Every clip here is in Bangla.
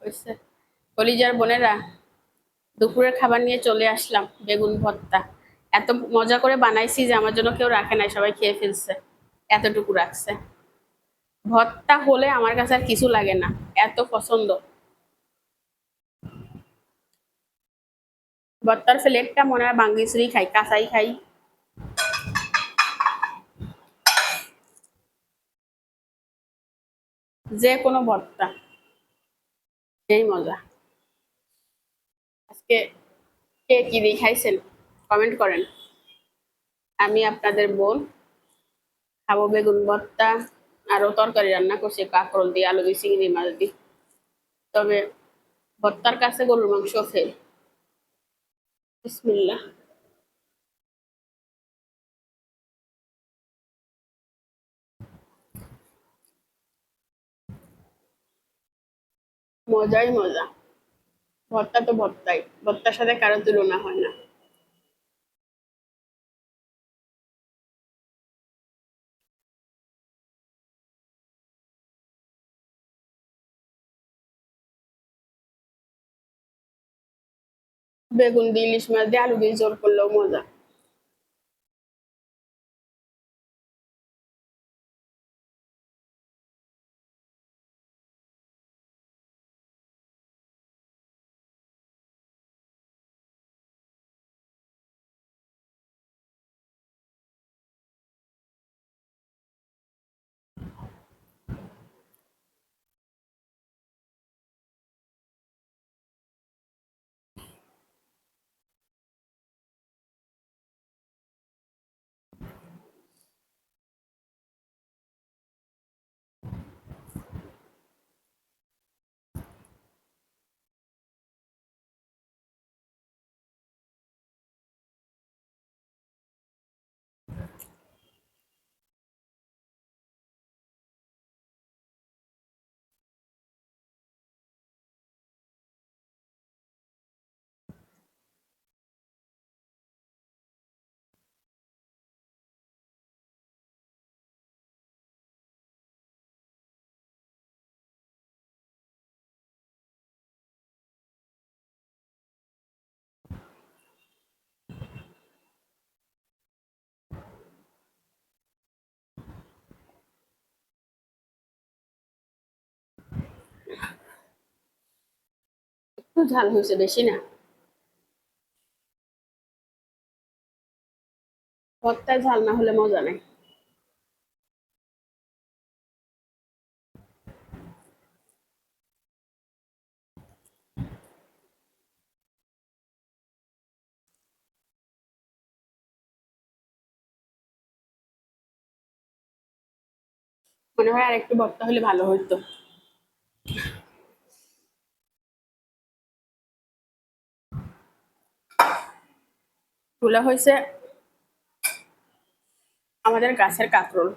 হয়েছে। কলিজার বোনেরা, দুপুরের খাবার নিয়ে চলে আসলাম। বেগুন ভর্তা এত মজা করে বানাইছি যে আমার জন্য কেউ রাখে নাই, সবাই খেয়ে ফেলছে। এতটুকু রাখছে। ভর্তা হলে আমার কাছে আর কিছু লাগে না, এত পছন্দ। ভর্তার প্লেটটা মনে হয় বাঙ্গিসুরি খাই, কাঁচাই খাই। যে কোনো ভর্তা সেই মজা। আজকে কে কি দিয়ে খাইছেন কমেন্ট করেন। আমি আপনাদের বোন খাবো বেগুন ভর্তা, আরো তরকারি রান্না করছি কাঁকরোল দিয়ে, আলু দিয়ে, চিংড়ি মাছ দিয়ে। তবে ভর্তার কাছে গরুর মাংস ফেল। বিসমিল্লাহ। মজাই মজা। ভর্তা তো ভর্তাই, ভর্তার সাথে কারো তুলনা হয় না। বেগুন দিয়ে, ইলিশ মাছ দিয়ে, আলু দিয়ে জোল করলেও মজা। একটু ঝাল হয়েছে, বেশি না। ভর্তায় ঝাল না হলে মজা নেই। মনে হয় আর একটু ভর্তা হলে ভালো হইতো। তুলা হয়েছে আমাদের গাছের কাঁকরোল।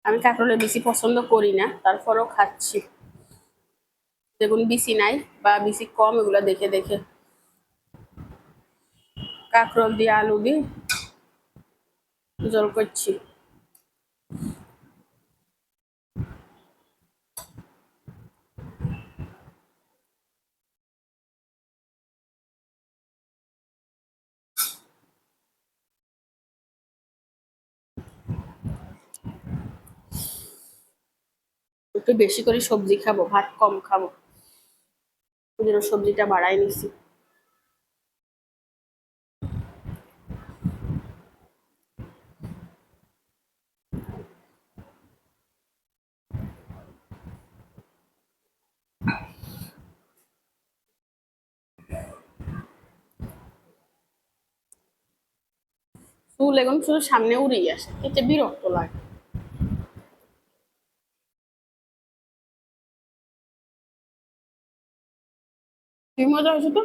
আমি কাঁকরোলের বেশি পছন্দ করি না, তারপরেও খাচ্ছি। যেগুলো বিচি নাই বা বিচি কম, এগুলো দেখে দেখে। কাঁকরোল দিয়ে, আলু দিয়ে জল করছি। একটু বেশি করে সবজি খাবো, ভাত কম খাবো। ওই জন্য সবজিটা বাড়াই নিছি। চুল এখন শুধু সামনে উড়েই আসে, এতে বিরক্ত লাগে। কি মজা হয়েছে তো।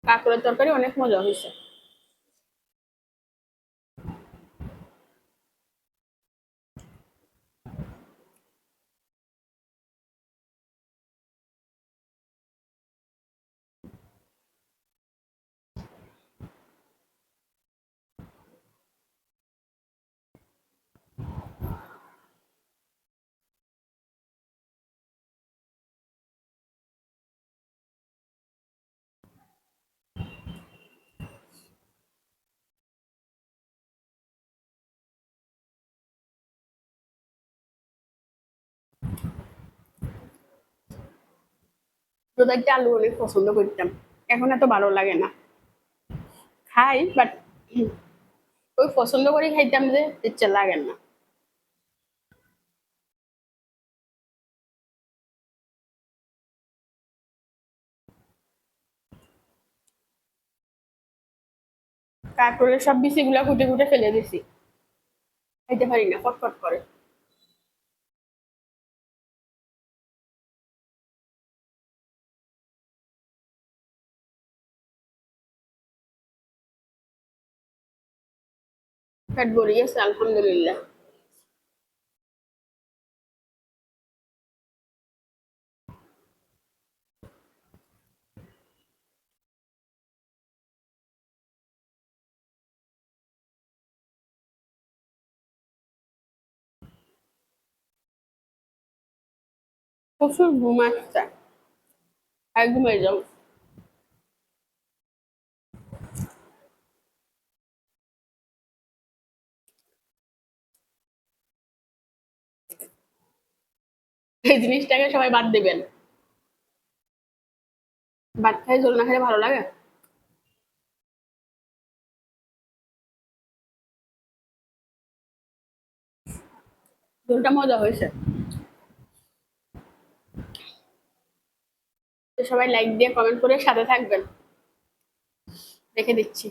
কাঁকড়ের তরকারি অনেক মজা হয়েছে। ছোটতে আলু অনেক পছন্দ করতাম, এখন এত ভালো লাগে না। খাই বাট ওই পছন্দ করে খাইতাম যে ইচ্ছা লাগে না। তারপরে সব বিচিগুলা কুটে কুটে ফেলে দিছি, খাইতে পারি না, কটকট করে। পেট ভরে গেছে আলহামদুলিল্লাহ। প্রচুর ঘুম আসছে, আর ঘুমাই যাও। এই জিনিসটাকে সবাই বাদ দিবেন। ভাত খাই ঝোল না খেলে ভালো লাগে। ঝোলটা মজা হয়েছে। তো সবাই লাইক দিয়ে কমেন্ট করে সাথে থাকবেন, রেখে দিচ্ছি।